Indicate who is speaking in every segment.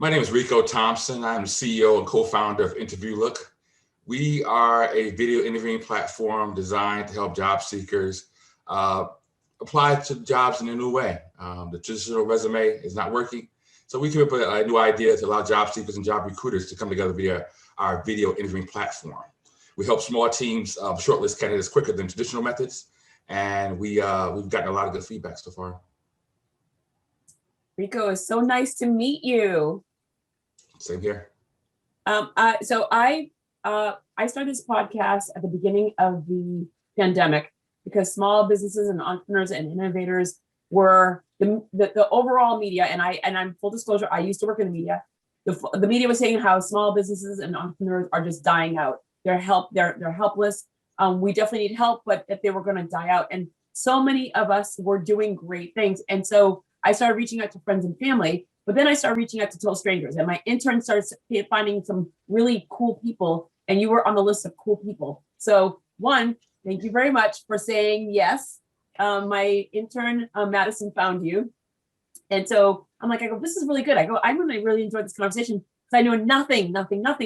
Speaker 1: My name is Rico Thompson. I'm the CEO and co-founder of InterviewLook. We are a video interviewing platform designed to help job seekers apply to jobs in a new way. The traditional resume is not working. So we came up with a new idea to allow job seekers and job recruiters to come together via our video interviewing platform. We help small teams shortlist candidates quicker than traditional methods. And we've gotten a lot of good feedback so far.
Speaker 2: Rico, it's so nice to meet you.
Speaker 1: Same here.
Speaker 2: I started this podcast at the beginning of the pandemic because small businesses and entrepreneurs and innovators were the overall media. And I'm full disclosure, I used to work in the media. The media was saying how small businesses and entrepreneurs are just dying out. They're helpless. We definitely need help, but if they were going to die out, and so many of us were doing great things. And so I started reaching out to friends and family, but then I started reaching out to total strangers, and my intern started finding some really cool people, and you were on the list of cool people. So one, thank you very much for saying yes. My intern, Madison, found you. And so I'm like, this is really good. I'm going to really enjoy this conversation because I know nothing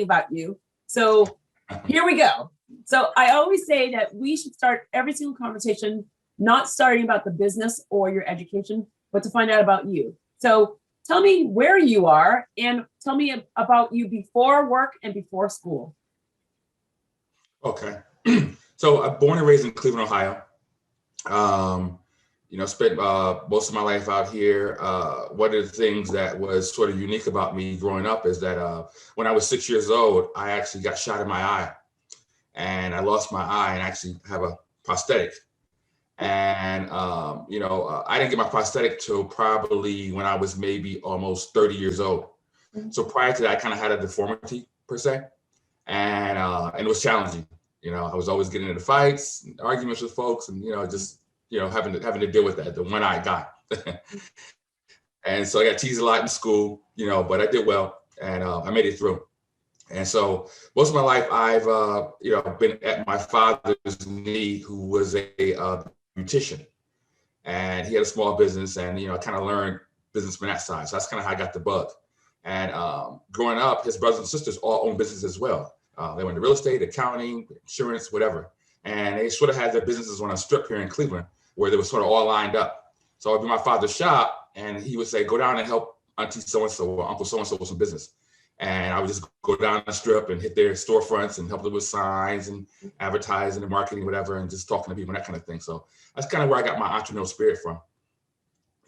Speaker 2: about you. So here we go. So I always say that we should start every single conversation, not starting about the business or your education, but to find out about you. So tell me where you are and tell me about you before work and before school.
Speaker 1: Okay. So I'm born and raised in Cleveland, Ohio. Spent most of my life out here. One of the things that was sort of unique about me growing up is that when I was 6 years old, I actually got shot in my eye. And I lost my eye and actually have a prosthetic. And, I didn't get my prosthetic till probably when I was maybe almost 30 years old. Mm-hmm. So prior to that, I kind of had a deformity per se. And it was challenging. I was always getting into fights, and arguments with folks, and, having to deal with that, the one eye got. And so I got teased a lot in school, but I did well and I made it through. And so most of my life, I've, been at my father's knee, who was a beautician, and he had a small business, and, I kind of learned business from that side. So that's kind of how I got the bug. And growing up, his brothers and sisters all owned businesses as well. They went into real estate, accounting, insurance, whatever. And they sort of had their businesses on a strip here in Cleveland where they were sort of all lined up. So I'd be in my father's shop, and he would say, go down and help Auntie so-and-so or Uncle so-and-so with some business. And I would just go down the strip and hit their storefronts and help them with signs and advertising and marketing, whatever, and just talking to people and that kind of thing. So that's kind of where I got my entrepreneurial spirit from.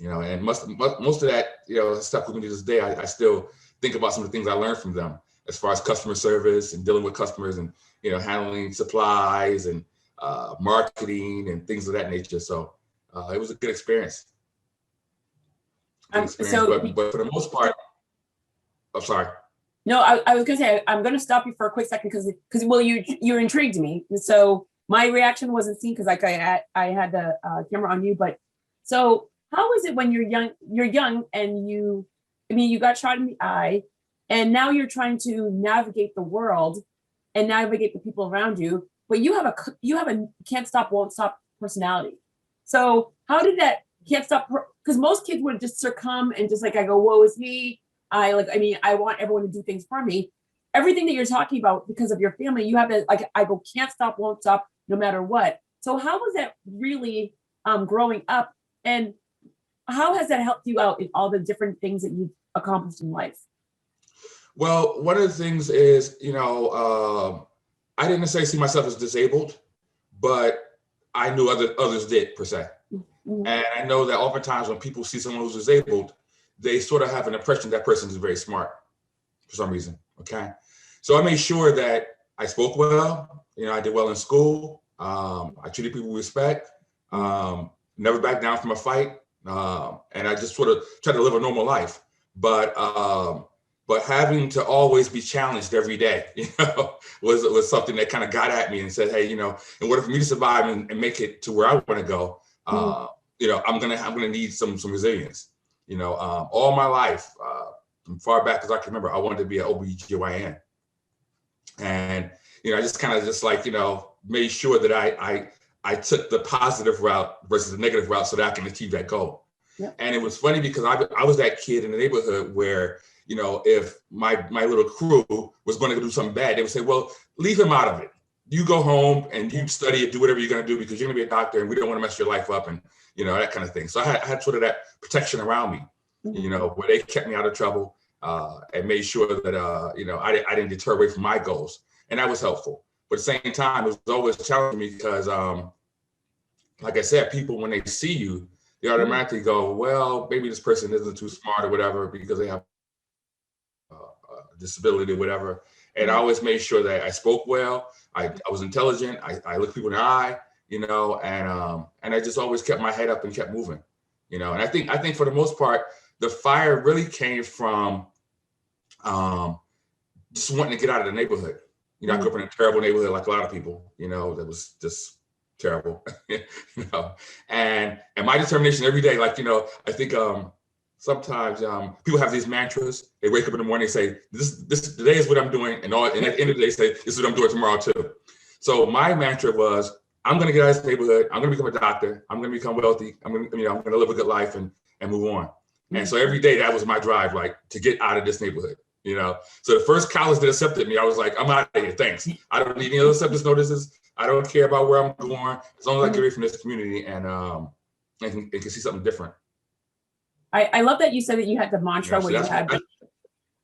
Speaker 1: And most of that, stuff with me to this day, I still think about some of the things I learned from them as far as customer service and dealing with customers and, handling supplies and marketing and things of that nature. So it was a good experience. But for the most part, I'm sorry.
Speaker 2: No, I was going to say, I'm going to stop you for a quick second because you intrigued me. So my reaction wasn't seen because I had the camera on you. But so how is it when you're young and you got shot in the eye, and now you're trying to navigate the world and navigate the people around you, but you have a can't stop, won't stop personality. So how did that can't stop? Because most kids would just succumb and just I go, woe is me. I want everyone to do things for me. Everything that you're talking about because of your family, you have that, I go, can't stop, won't stop, no matter what. So how was that really growing up? And how has that helped you out in all the different things that you've accomplished in life?
Speaker 1: Well, one of the things is, I didn't necessarily see myself as disabled, but I knew others did, per se. Mm-hmm. And I know that oftentimes when people see someone who's disabled, they sort of have an impression that person is very smart for some reason, okay? So I made sure that I spoke well, I did well in school, I treated people with respect, never backed down from a fight, and I just sort of tried to live a normal life. But having to always be challenged every day, was something that kind of got at me and said, hey, in order for me to survive and make it to where I want to go, I'm gonna need some resilience. All my life, from far back as I can remember, I wanted to be an OBGYN. And, I just kind of made sure that I took the positive route versus the negative route so that I can achieve that goal. Yep. And it was funny because I was that kid in the neighborhood where, if my little crew was going to do something bad, they would say, well, leave him out of it. You go home and you study it, do whatever you're going to do, because you're going to be a doctor and we don't want to mess your life up, and, that kind of thing. So I had sort of that protection around me, where they kept me out of trouble and made sure that, I didn't deter away from my goals. And that was helpful. But at the same time, it was always challenging me because, like I said, people, when they see you, they automatically go, well, maybe this person isn't too smart or whatever because they have a disability or whatever. And I always made sure that I spoke well. I was intelligent. I looked people in the eye, and I just always kept my head up and kept moving, And I think for the most part, the fire really came from just wanting to get out of the neighborhood. I grew up in a terrible neighborhood, like a lot of people, that was just terrible, and my determination every day, like, I think sometimes people have these mantras. They wake up in the morning and say, this today is what I'm doing. And at the end of the day, say, this is what I'm doing tomorrow too. So my mantra was, I'm going to get out of this neighborhood. I'm going to become a doctor. I'm going to become wealthy. I'm going to live a good life and move on. And so every day that was my drive, like, to get out of this neighborhood. So the first college that accepted me, I was like, I'm out of here. Thanks. I don't need any other acceptance notices. I don't care about where I'm going. As long as I get away from this community and can see something different.
Speaker 2: I love that you said that you had the mantra where you had.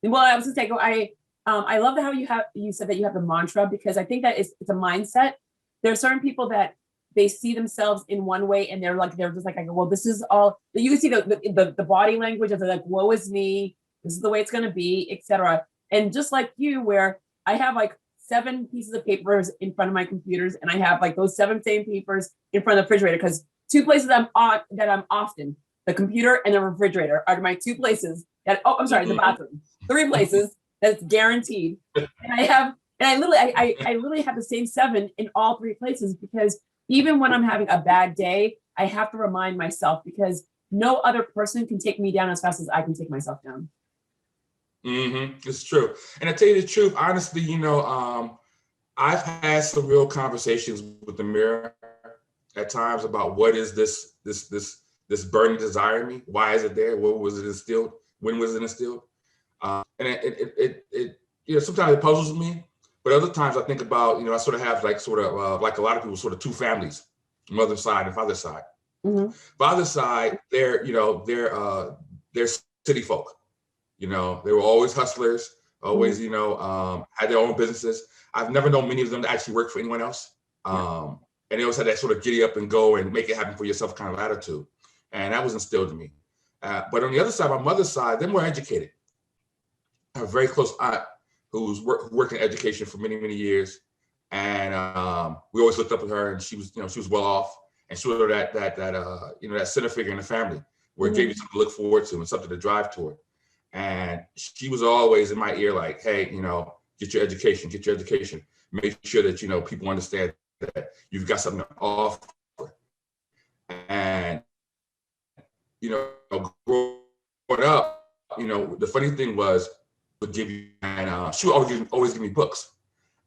Speaker 2: Well, I was going to say, I love how you said that you have the mantra, because I think that it's a mindset. There are certain people that they see themselves in one way and they're just like, well, this is all. You can see the body language of like, woe is me. This is the way it's going to be, etc. And just like you, where I have like 7 pieces of papers in front of my computers, and I have like those 7 same papers in front of the refrigerator, because 2 places that I'm often, the computer and the refrigerator are my 2 places that, the bathroom, 3 places that's guaranteed. And I literally have the same 7 in all 3 places, because even when I'm having a bad day, I have to remind myself, because no other person can take me down as fast as I can take myself down.
Speaker 1: It's true. And I tell you the truth, honestly, I've had some real conversations with the mirror at times about what is this burning desire in me? Why is it there? What was it instilled? When was it instilled? And it sometimes it puzzles me, but other times I think about, I sort of have like a lot of people, sort of 2 families, mother's side and father's side. Father's side, they're city folk. They were always hustlers, always, had their own businesses. I've never known many of them to actually work for anyone else. And they always had that sort of giddy up and go and make it happen for yourself kind of attitude. And that was instilled in me. But on the other side, my mother's side, they're more educated. I have a very close aunt who's worked in education for many, many years. And we always looked up at her, and she was well off. And she was that center figure in the family, where it gave you something to look forward to and something to drive toward. And she was always in my ear, like, hey, get your education. Make sure that, people understand that you've got something to offer. And, growing up, the funny thing was, would give you, and she would always give me books.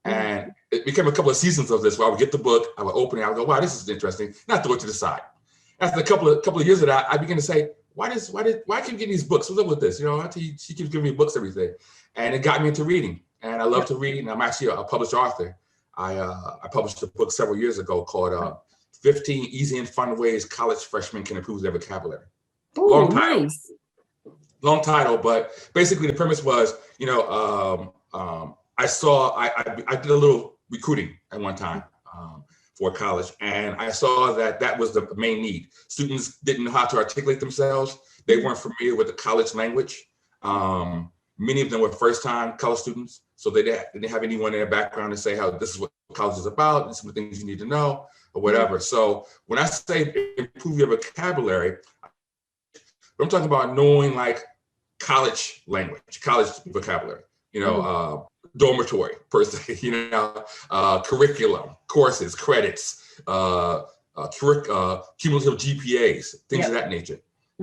Speaker 1: And it became a couple of seasons of this where I would get the book, I would open it, I would go, wow, this is interesting. And I throw it to the side. After a couple of years of that, I began to say, why keep getting these books? What's up with this? She keeps giving me books every day. And it got me into reading. And I love to read. And I'm actually a published author. I published a book several years ago called 15 Easy and Fun Ways College Freshmen Can Improve Their Vocabulary.
Speaker 2: Ooh, nice.
Speaker 1: Long title, but basically the premise was, I did a little recruiting at one time for college, and I saw that was the main need. Students didn't know how to articulate themselves. They weren't familiar with the college language. Many of them were first-time college students, so they didn't have anyone in their background to say how this is what college is about, this is the things you need to know, or whatever. So when I say improve your vocabulary, I'm talking about knowing like college language, college vocabulary, dormitory per se, curriculum, courses, credits, cumulative GPAs, things of that nature.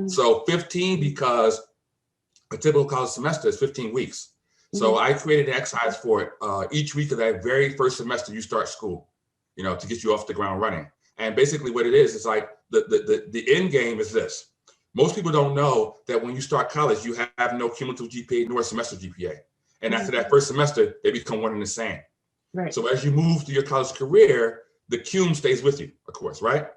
Speaker 1: So 15, because a typical college semester is 15 weeks. So I created an exercise for it. Each week of that very first semester, you start school, to get you off the ground running. And basically what it is like the end game is this. Most people don't know that when you start college, you have no cumulative GPA nor semester GPA. And after that first semester, they become one and the same.
Speaker 2: Right.
Speaker 1: So as you move through your college career, the cum stays with you, of course, right?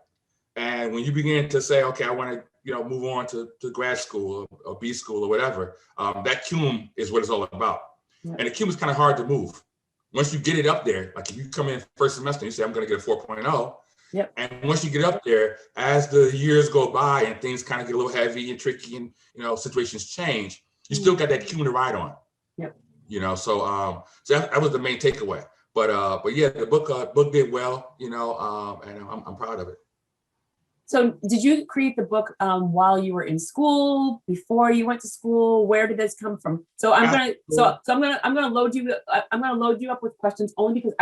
Speaker 1: And when you begin to say, okay, I want to, move on to grad school or B school or whatever, that cum is what it's all about.
Speaker 2: Yep.
Speaker 1: And the cum is kind of hard to move. Once you get it up there, like if you come in first semester and you say, I'm going to get a 4.0.
Speaker 2: Yep.
Speaker 1: And once you get up there, as the years go by and things kind of get a little heavy and tricky and, situations change, you still got that cum to ride on.
Speaker 2: Yep.
Speaker 1: So that was the main takeaway. But yeah, the book did well, and I'm proud of it.
Speaker 2: So did you create the book while you were in school, before you went to school? Where did this come from? So I'm gonna load you up with questions only because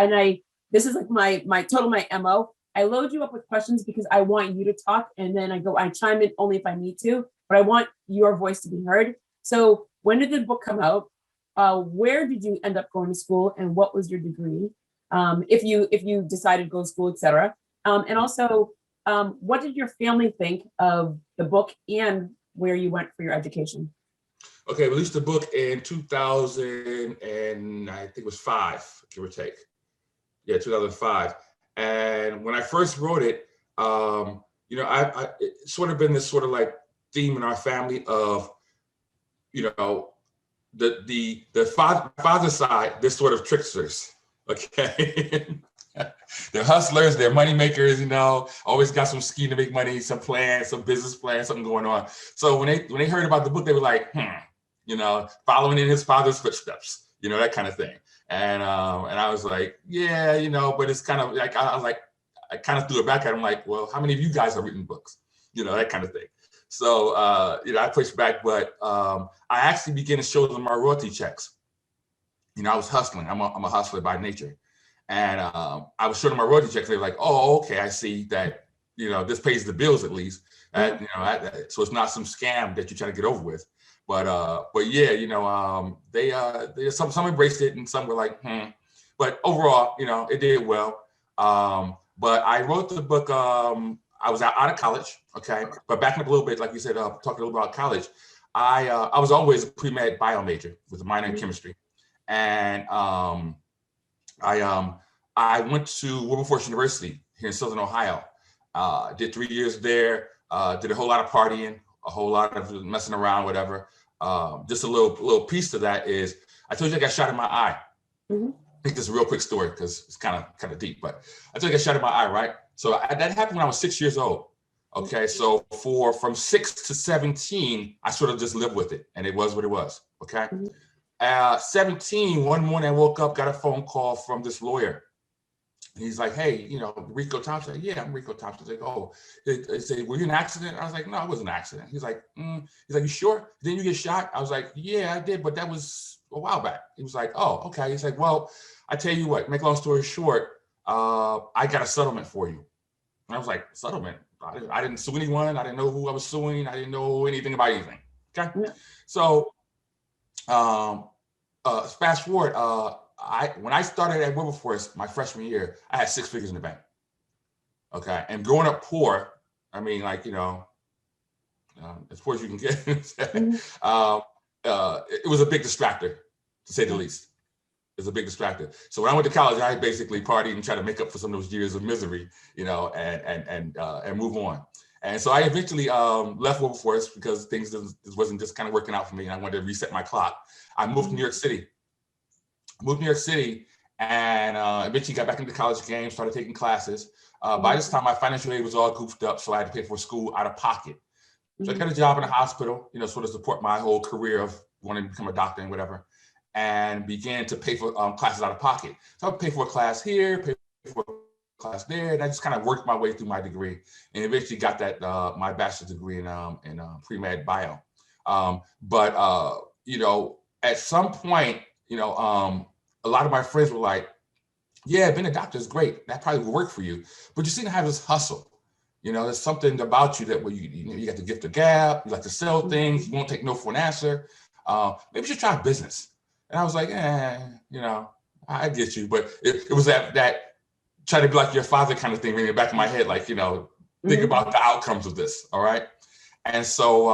Speaker 2: this is like my MO. I load you up with questions because I want you to talk, and then I chime in only if I need to, but I want your voice to be heard. So when did the book come out? Where did you end up going to school, and what was your degree? If you decided to go to school, etc. And also, what did your family think of the book and where you went for your education?
Speaker 1: Okay, I released the book in 2000 and I think it was 5, give or take. Yeah, 2005. And when I first wrote it, it's sort of been this sort of like theme in our family of, the father side, this sort of tricksters, okay? They're hustlers, they're money makers, always got some scheme to make money, some plan, some business plan, something going on. So when they heard about the book, they were like, following in his father's footsteps, that kind of thing. And I was like, yeah, but it's kind of like, I kind of threw it back at him like, well, how many of you guys have written books? That kind of thing. So, I pushed back, but I actually began to show them my royalty checks. I was hustling. I'm a hustler by nature. And I was showing them my royalty checks. They were like, oh, okay, I see that, this pays the bills at least. So it's not some scam that you're trying to get over with. But yeah, some embraced it and some were like, But overall, it did well. But I wrote the book, I was out of college, okay? But backing up a little bit, like you said, talking a little about college, I was always a pre-med bio major with a minor in chemistry. And I went to Wilberforce University here in Southern Ohio. Did 3 years there, did a whole lot of partying, a whole lot of messing around, whatever. Just a little piece to that is, I told you I got shot in my eye.
Speaker 2: Mm-hmm.
Speaker 1: I think this is a real quick story because it's kind of deep, but I told you I got shot in my eye, right? So that happened when I was 6 years old. Okay, so from 6 to 17, I sort of just lived with it, and it was what it was. Okay. Mm-hmm. 17, one morning I woke up, got a phone call from this lawyer. And he's like, hey, Rico Thompson. Like, yeah, I'm Rico Thompson. He's like, oh, they say, were you in an accident? I was like, no, it wasn't an accident. He's like, you sure? Didn't you get shot? I was like, yeah, I did, but that was a while back. He was like, oh, okay. He's like, well, I tell you what, make a long story short, I got a settlement for you. And I was like, settlement? I didn't sue anyone. I didn't know who I was suing. I didn't know anything about anything. Okay. Yeah. So fast forward, when I started at Wilberforce my freshman year, I had 6 figures in the bank. Okay. And growing up poor, I mean, like, as poor as you can get, it was a big distractor, to say the least. It was a big distractor. So when I went to college, I basically partied and tried to make up for some of those years of misery, and move on. And so I eventually left Wilberforce because things wasn't just kind of working out for me, and I wanted to reset my clock. I moved to New York City. And eventually got back into the college game, started taking classes. By this time, my financial aid was all goofed up, so I had to pay for school out of pocket. So I got a job in a hospital, sort of support my whole career of wanting to become a doctor and whatever, and began to pay for classes out of pocket. So I would pay for a class here, pay for a class there, and I just kind of worked my way through my degree, and eventually got that my bachelor's degree in pre-med bio. But at some point, a lot of my friends were like, yeah, being a doctor is great. That probably will work for you. But you seem to have this hustle. There's something about you that where you got the gift of gab, you like to sell things, you won't take no for an answer. Maybe you should try business. And I was like, I get you. But it was that try to be like your father kind of thing in the back of my head, like, think about the outcomes of this. All right. And so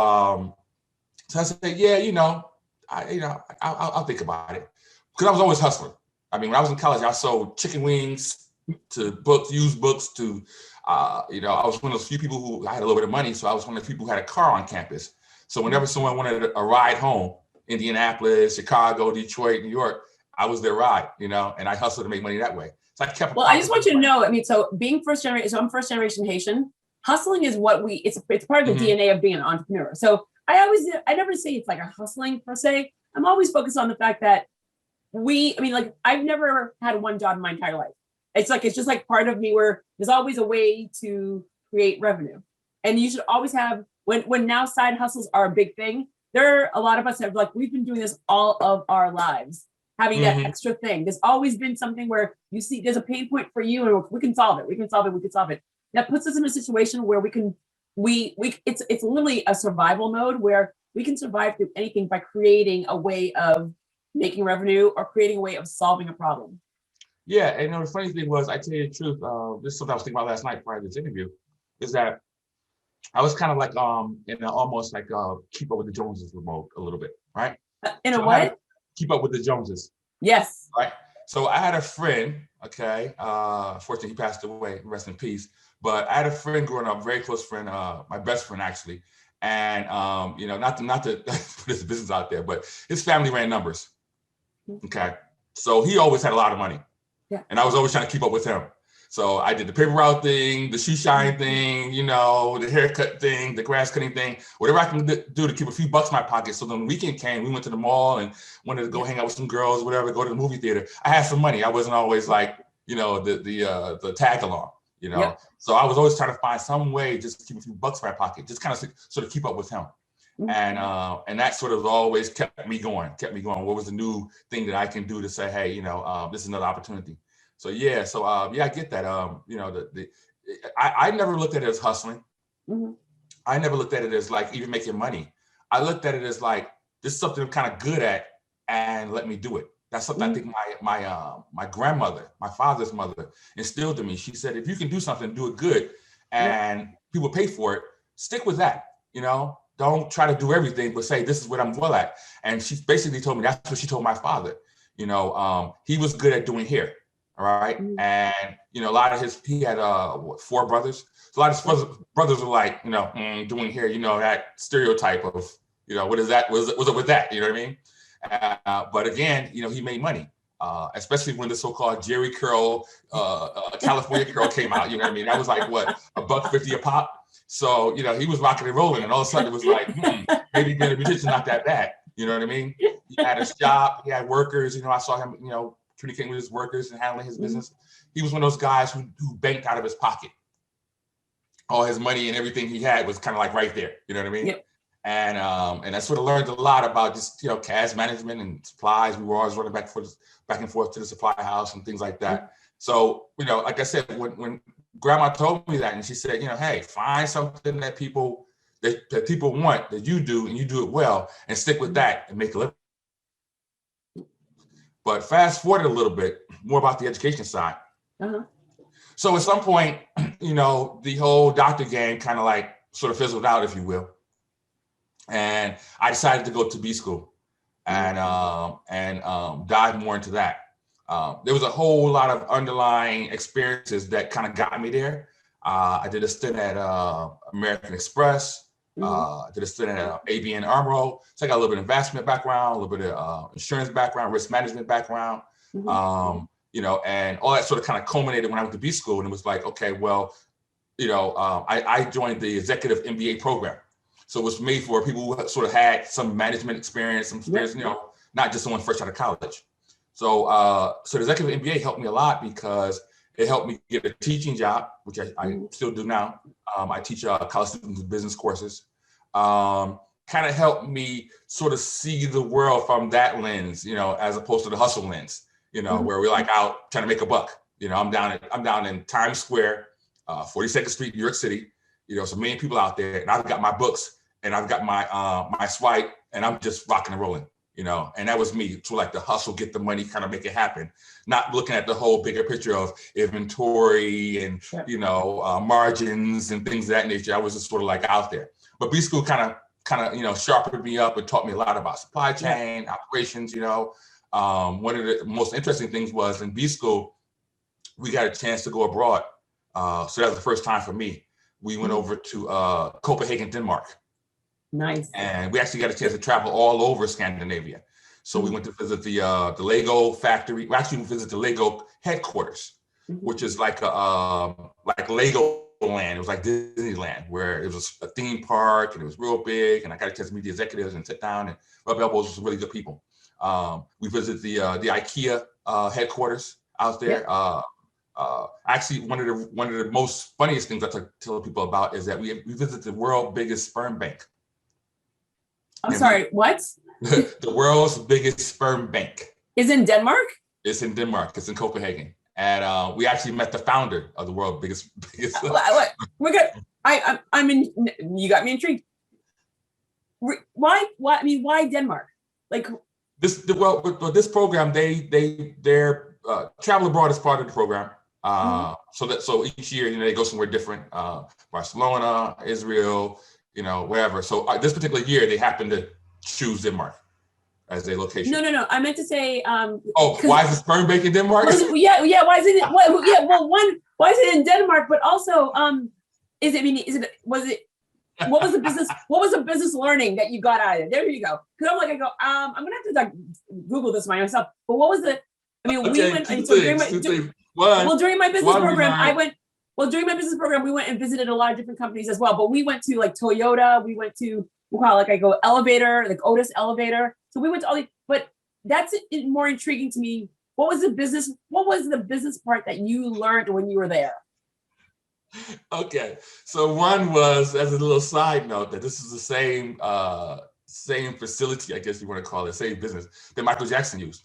Speaker 1: I said, yeah, I'll think about it. Because I was always hustling. I mean, when I was in college, I sold chicken wings to books, used books to, I was one of those few people who I had a little bit of money. So I was one of the people who had a car on campus. So whenever someone wanted a ride home, Indianapolis, Chicago, Detroit, New York, I was their ride, and I hustled to make money that way. So I kept.
Speaker 2: Well, I just want you to know, I mean, so being first generation, so I'm first generation Haitian. Hustling is what it's part of the DNA of being an entrepreneur. So I never say it's like a hustling per se. I'm always focused on the fact that I've never had one job in my entire life. It's just like part of me where there's always a way to create revenue. And you should always have, when now side hustles are a big thing, there are a lot of us that have we've been doing this all of our lives, having that extra thing. There's always been something where you see there's a pain point for you and we can solve it. We can solve it. That puts us in a situation where it's literally a survival mode where we can survive through anything by creating a way of making revenue or creating a way of solving a problem.
Speaker 1: Yeah, and the funny thing was, I tell you the truth, this is something I was thinking about last night prior to this interview, is that I was kind of like in almost like keep up with the Joneses mode a little bit, right?
Speaker 2: In a what?
Speaker 1: Keep up with the Joneses.
Speaker 2: Yes.
Speaker 1: Right. So I had a friend, okay, fortunately he passed away, rest in peace. But I had a friend growing up, very close friend, my best friend actually. And not to put his business out there, but his family ran numbers. Okay. So he always had a lot of money.
Speaker 2: Yeah.
Speaker 1: And I was always trying to keep up with him. So I did the paper route thing, the shoe shine thing, the haircut thing, the grass cutting thing, whatever I can do to keep a few bucks in my pocket. So then the weekend came, we went to the mall and wanted to go hang out with some girls, whatever, go to the movie theater. I had some money. I wasn't always like, the tag along,
Speaker 2: Yep.
Speaker 1: So I was always trying to find some way just to keep a few bucks in my pocket, just kind of sort of keep up with him. Mm-hmm. And that sort of always kept me going. What was the new thing that I can do to say, hey, this is another opportunity. So yeah, I get that. I never looked at it as hustling.
Speaker 2: Mm-hmm.
Speaker 1: I never looked at it as like even making money. I looked at it as like, this is something I'm kind of good at, and let me do it. That's something I think my grandmother, my father's mother, instilled in me. She said, if you can do something, do it good, and people pay for it, stick with that. Don't try to do everything, but say, this is what I'm well at. And she basically told me, that's what she told my father. He was good at doing hair. All right. Mm-hmm. And, a lot of he had 4 brothers. So a lot of his brothers were like, doing hair, that stereotype of, what is that? Was it with that? You know what I mean? But again, he made money, especially when the so-called Jerry curl, California curl came out. You know what I mean? That was like what, $1.50 a pop. So, he was rocking and rolling, and all of a sudden it was like, maybe being a musician not that bad. You know what I mean? He had a shop, he had workers. I saw him, communicating with his workers and handling his business. He was one of those guys who banked out of his pocket. All his money and everything he had was kind of like right there. You know what I mean? Yep. And I sort of learned a lot about just cash management and supplies. We were always running back and forth to the supply house and things like that. Mm-hmm. So like I said, when Grandma told me that, and she said, hey, find something that people want that you do, and you do it well, and stick with that and make a living. But fast forward a little bit more about the education side.
Speaker 2: Uh-huh.
Speaker 1: So at some point, the whole doctor game kind of like sort of fizzled out, if you will. And I decided to go to B school and dive more into that. There was a whole lot of underlying experiences that kind of got me there. I did a stint at American Express. Did a stint at ABN AMRO. So I got a little bit of investment background, a little bit of insurance background, risk management background, and all that sort of kind of culminated when I went to B school. And it was like, okay, well, I joined the executive MBA program. So it was made for people who sort of had some management experience, some experience, not just someone fresh out of college. So the executive MBA helped me a lot because it helped me get a teaching job, which I still do now. I teach college students business courses. Kind of helped me sort of see the world from that lens, as opposed to the hustle lens, where we're like out trying to make a buck. I'm down in Times Square, 42nd Street, New York City. So many people out there, and I've got my books and I've got my swipe, and I'm just rocking and rolling. And that was me. So like the hustle, get the money, kind of make it happen. Not looking at the whole bigger picture of inventory and, margins and things of that nature. I was just sort of like out there. But B school kind of sharpened me up and taught me a lot about supply chain operations. One of the most interesting things was in B school, we got a chance to go abroad. So that was the first time for me. We went over to Copenhagen, Denmark.
Speaker 2: Nice.
Speaker 1: And we actually got a chance to travel all over Scandinavia. So we went to visit the Lego factory. We actually visited the Lego headquarters, which is like Lego land. It was like Disneyland, where it was a theme park and it was real big. And I got a chance to meet the executives and sit down and rub elbows with some really good people. We visited the IKEA headquarters out there. Actually, one of the most funniest things I tell people about is that we visited the world's biggest sperm bank.
Speaker 2: I'm sorry, what?
Speaker 1: The world's biggest sperm bank
Speaker 2: is in Denmark.
Speaker 1: It's in Denmark. It's in Copenhagen, and we actually met the founder of the world's biggest.
Speaker 2: We're good. I'm in. You got me intrigued. Why? I mean, why Denmark? Like
Speaker 1: this program, their travel abroad is part of the program. So each year, they go somewhere different. Barcelona, Israel, wherever. So this particular year, they happened to choose Denmark as a location.
Speaker 2: No. I meant to say.
Speaker 1: Why is the sperm bank in Denmark?
Speaker 2: Why is it? Why is it in Denmark? But also, what was the business? What was the business learning that you got out of it? There you go. Because I'm gonna have to like Google this myself. But what was the? I mean, we went. During my business program, during my business program, we went and visited a lot of different companies as well. But we went to like Toyota. We went to elevator, like Otis elevator. So we went to all these. But that's more intriguing to me. What was the business part that you learned when you were there?
Speaker 1: Okay, so one was, as a little side note, that this is the same facility, I guess you want to call it, same business that Michael Jackson used.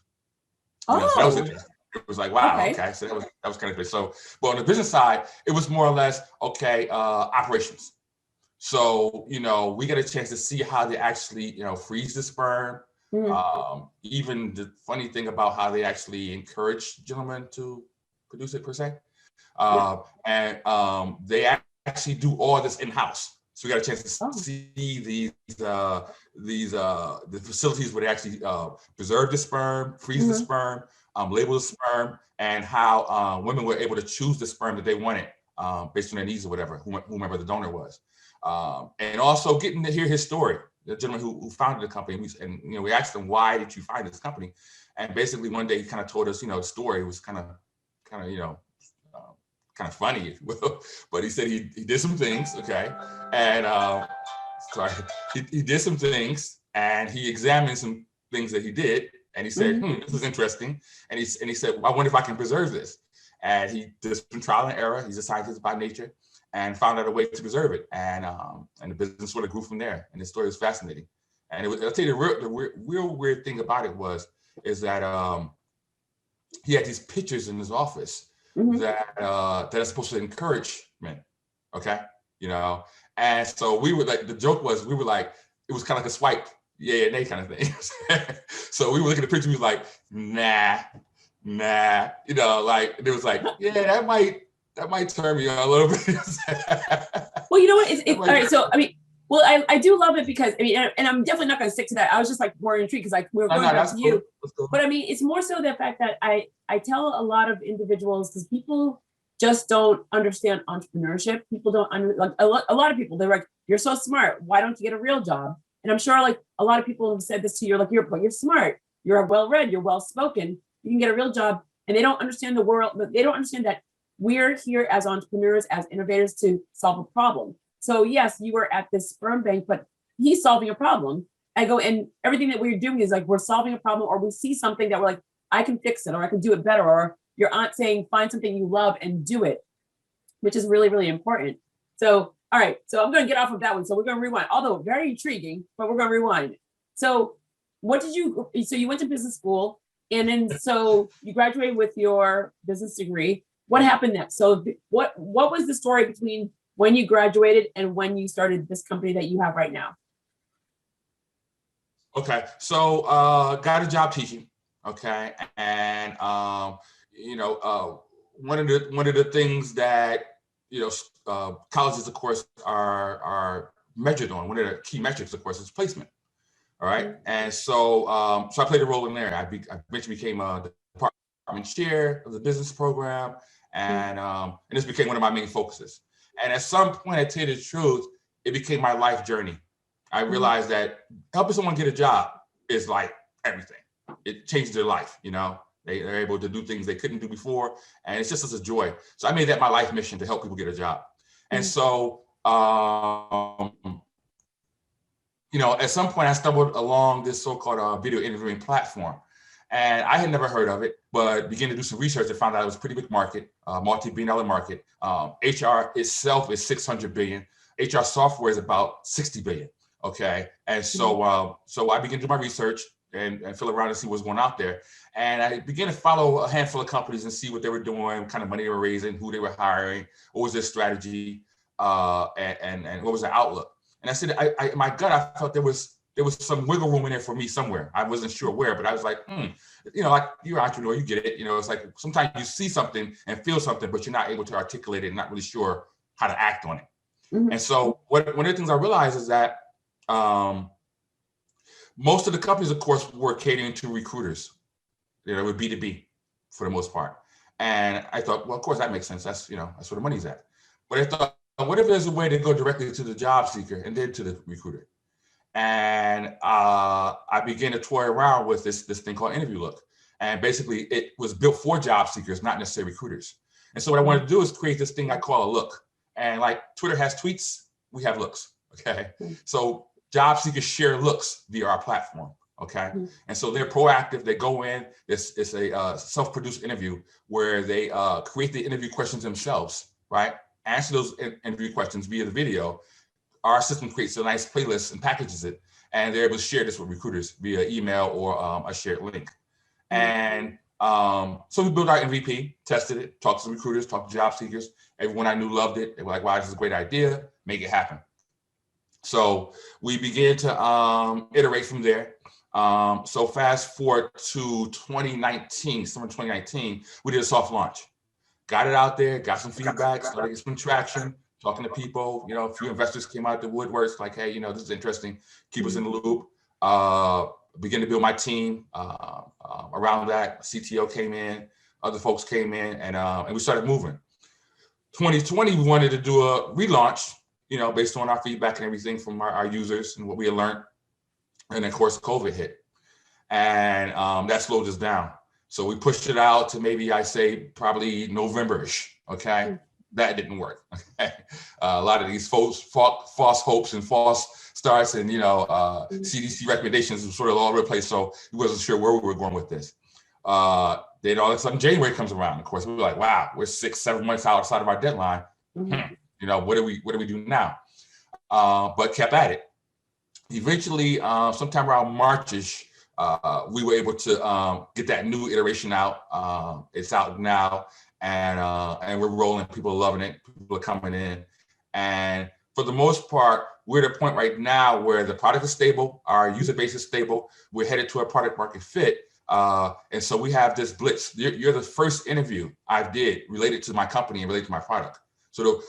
Speaker 1: So that was interesting. It was like, wow, okay. So that was kind of good. So, but on the business side, it was more or less operations. So we got a chance to see how they actually freeze the sperm. Even the funny thing about how they actually encourage gentlemen to produce it per se. And they actually do all this in-house. So we got a chance to see the facilities where they actually preserve the sperm, freeze the sperm, label the sperm, and how women were able to choose the sperm that they wanted based on their needs or whatever, whomever the donor was. And also getting to hear his story, the gentleman who founded the company. We asked him, why did you find this company? And basically one day he kind of told us, the story was kind of funny, if you will. But he said he did some things, okay? And he did some things, and he examined some things that he did, and he said, this is interesting. And he said, I wonder if I can preserve this. And he did some trial and error. He's a scientist by nature, and found out a way to preserve it. And the business sort of grew from there. And the story was fascinating. And I'll tell you the real weird thing about it is that he had these pictures in his office that are supposed to encourage men, okay? And so we were like, the joke was, we were like, it was kind of like a swipe, yeah, nay kind of thing. So we were looking at the picture, we was like, nah, like, it was like, yeah, that might turn me on a little bit.
Speaker 2: Well, you know what? All right, so, I mean, well, I do love it because, I mean, and I'm definitely not going to stick to that. I was just like more intrigued because we're going back to you. Cool. But I mean, it's more so the fact that I tell a lot of individuals, because people just don't understand entrepreneurship. People don't a lot of people, they're like, you're so smart. Why don't you get a real job? And I'm sure like a lot of people have said this to you, like, you're smart, you're well-read, you're well-spoken, you can get a real job. And they don't understand the world, but they don't understand that we're here as entrepreneurs, as innovators to solve a problem. So yes, you were at this sperm bank, but he's solving a problem. And everything that we're doing is like, we're solving a problem, or we see something that we're like, I can fix it, or I can do it better, or your aunt saying, find something you love and do it, which is really, really important. So, all right, so I'm going to get off of that one. So we're going to rewind, although very intriguing, but we're going to rewind. So so you went to business school, and then so you graduated with your business degree. What happened next? So what was the story between when you graduated and when you started this company that you have right now?
Speaker 1: Okay, so got a job teaching. Okay, and one of the things that colleges, of course, are measured on. One of the key metrics, of course, is placement. All right. And so so I played a role in there. I eventually became the department chair of the business program. And this became one of my main focuses. And at some point, I tell you the truth, it became my life journey. I realized that helping someone get a job is like everything. It changed their life, you know. They're able to do things they couldn't do before. And it's just such a joy. So I made that my life mission to help people get a job. And so, you know, at some point I stumbled along this so-called video interviewing platform. And I had never heard of it, but began to do some research and found out it was a pretty big market, multi-billion-dollar market. HR itself is 600 billion. HR software is about 60 billion. Okay. And so, so I began to do my research and feel around and see what's going out there. And I began to follow a handful of companies and see what they were doing, what kind of money they were raising, who they were hiring, what was their strategy, and what was their outlook. And I said, in my gut, I felt there was some wiggle room in there for me somewhere. I wasn't sure where, but I was like, you know, like you're an entrepreneur, you get it. You know, it's like sometimes you see something and feel something, but you're not able to articulate it and not really sure how to act on it. And so one of the things I realized is that most of the companies, of course, were catering to recruiters. You know, with B2B for the most part. And I thought, well, of course that makes sense. That's, you know, that's where the money's at. But I thought, what if there's a way to go directly to the job seeker and then to the recruiter? And I began to toy around with this thing called interviewLook. And basically it was built for job seekers, not necessarily recruiters. And so what I wanted to do is create this thing I call a look. And like Twitter has tweets, we have looks, okay? So job seekers share looks via our platform. Okay. And so they're proactive. They go in, it's a self-produced interview where they create the interview questions themselves, right? Answer those interview questions via the video. Our system creates a nice playlist and packages it. And they're able to share this with recruiters via email or a shared link. And so we built our MVP, tested it, talked to recruiters, talked to job seekers. Everyone I knew loved it. They were like, wow, this is a great idea. Make it happen. So we began to iterate from there. So fast forward to 2019, summer 2019, we did a soft launch. Got it out there, got some feedback, started getting some traction, talking to people. You know, a few investors came out the woodworks like, hey, you know, this is interesting. Keep us in the loop. Began to build my team around that. CTO came in, other folks came in, and we started moving. 2020, we wanted to do a relaunch, you know, based on our feedback and everything from our users and what we had learned. And of course, COVID hit, and that slowed us down. So we pushed it out to maybe, I say, probably November-ish, okay? That didn't work, okay? A lot of these false hopes and false starts and, you know, CDC recommendations were sort of all over the place, so we wasn't sure where we were going with this. Then all of a sudden, January comes around, of course. We were like, wow, we're 6-7 months outside of our deadline. You know, what do we do now? But kept at it. Eventually, sometime around March-ish, we were able to get that new iteration out. It's out now, and we're rolling. People are loving it. People are coming in, and for the most part, we're at a point right now where the product is stable, our user base is stable. We're headed to a product market fit, and so we have this blitz. You're the first interview I did related to my company and related to my product. So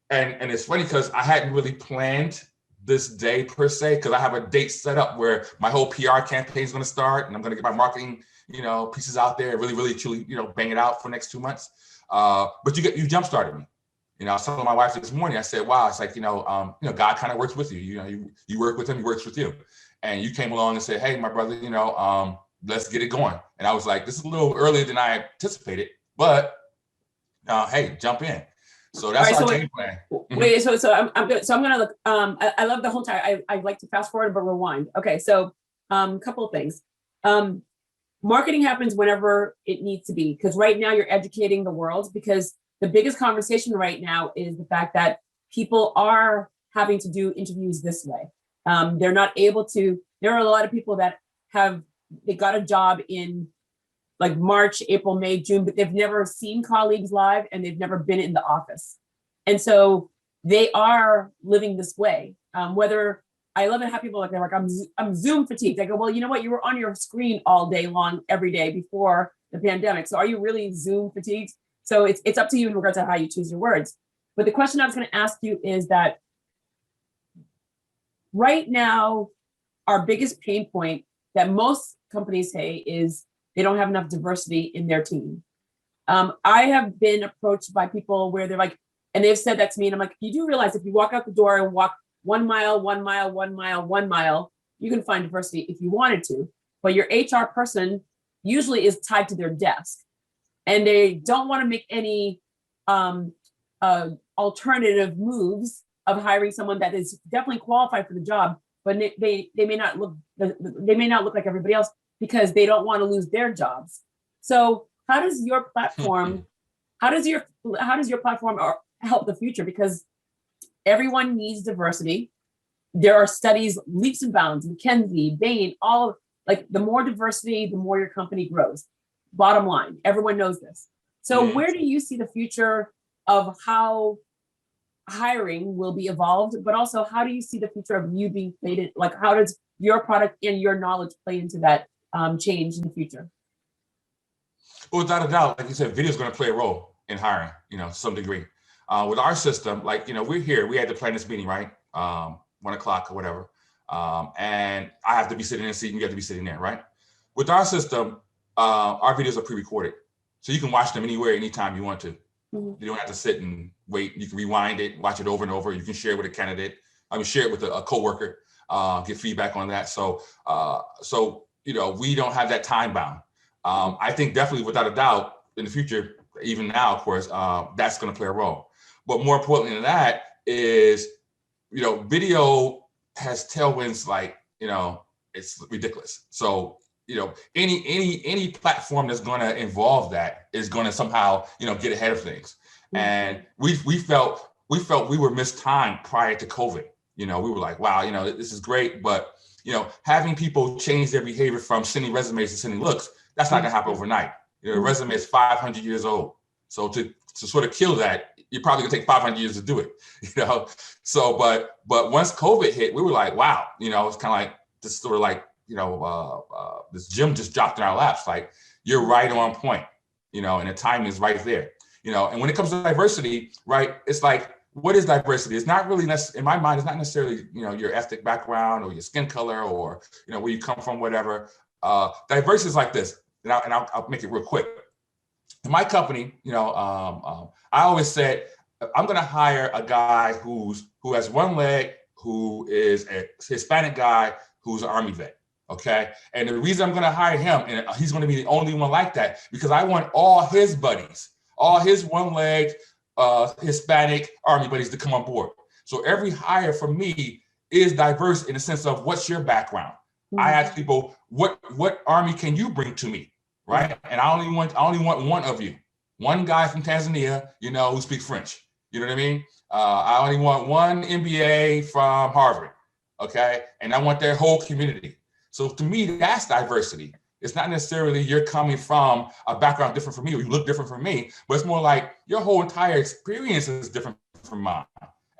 Speaker 1: it's funny because I hadn't really planned this day per se, because I have a date set up where my whole PR campaign is going to start, and I'm going to get my marketing, you know, pieces out there, really, truly, you know, bang it out for the next 2 months. But you jump started me. You know, I was telling my wife this morning, I said, wow, it's like, you know, God kind of works with you. You know, you work with him, he works with you. And you came along and said, hey, my brother, you know, let's get it going. And I was like, this is a little earlier than I anticipated, but hey, jump in. So that's our game plan.
Speaker 2: Wait, so I'm good. So I'm gonna look. I love the whole time. I like to fast forward but rewind. Okay, so couple of things. Marketing happens whenever it needs to be, because right now you're educating the world, because the biggest conversation right now is the fact that people are having to do interviews this way. They're not able to. There are a lot of people that they got a job in like March, April, May, June, but they've never seen colleagues live and they've never been in the office. And so they are living this way. Whether I love and have people like, they're like, I'm Zoom fatigued. I go, well, you know what? You were on your screen all day long, every day before the pandemic. So are you really Zoom fatigued? So it's up to you in regards to how you choose your words. But the question I was going to ask you is that right now, our biggest pain point that most companies say is they don't have enough diversity in their team. I have been approached by people where they're like, and they've said that to me, and I'm like, you do realize if you walk out the door and walk 1 mile, 1 mile, 1 mile, 1 mile, you can find diversity if you wanted to. But your HR person usually is tied to their desk, and they don't want to make any alternative moves of hiring someone that is definitely qualified for the job, but they may not look like everybody else because they don't want to lose their jobs. So how does your platform help the future? Because everyone needs diversity. There are studies, leaps and bounds, McKinsey, Bain, all like the more diversity, the more your company grows. Bottom line, everyone knows this. So where do you see the future of how hiring will be evolved, but also how do you see the future of you being played in, like how does your product and your knowledge play into that change in the future?
Speaker 1: Well, without a doubt, like you said, video is going to play a role in hiring, to some degree. With our system, like, we're here, we had to plan this meeting, right? 1 o'clock or whatever. And I have to be sitting in a seat and you have to be sitting there, right? With our system, our videos are pre-recorded. So you can watch them anywhere, anytime you want to. You don't have to sit and wait. You can rewind it, watch it over and over. You can share it with a candidate. Share it with a coworker, get feedback on that. So we don't have that time bound. I think definitely, without a doubt, in the future, even now, of course, that's going to play a role. But more importantly than that is, video has tailwinds like, it's ridiculous. So, any platform that's going to involve that is going to somehow, get ahead of things. And we felt we were mistimed prior to COVID. We were like, wow, this is great, but having people change their behavior from sending resumes to sending looks, that's not gonna happen overnight. A resume is 500 years old. So to sort of kill that, you're probably gonna take 500 years to do it. So but once COVID hit, we were like, wow, it's kind of like this sort of like, this gem just dropped in our laps. Like, you're right on point, and the timing is right there. And when it comes to diversity, right, it's like, what is diversity? It's not really, in my mind, it's not necessarily, your ethnic background or your skin color or, where you come from, whatever. Diversity is like this, and I'll make it real quick. In my company, I always said, I'm going to hire a guy who has one leg, who is a Hispanic guy, who's an Army vet. Okay. And the reason I'm going to hire him, and he's going to be the only one like that, because I want all his buddies, all his one-legged Hispanic Army buddies to come on board. So every hire for me is diverse in the sense of, what's your background? I ask people, what Army can you bring to me, right? And I only want one of you, one guy from Tanzania, who speaks French. You know what I mean? I only want one MBA from Harvard, okay? And I want their whole community. So to me, that's diversity. It's not necessarily you're coming from a background different from me, or you look different from me, but it's more like your whole entire experience is different from mine.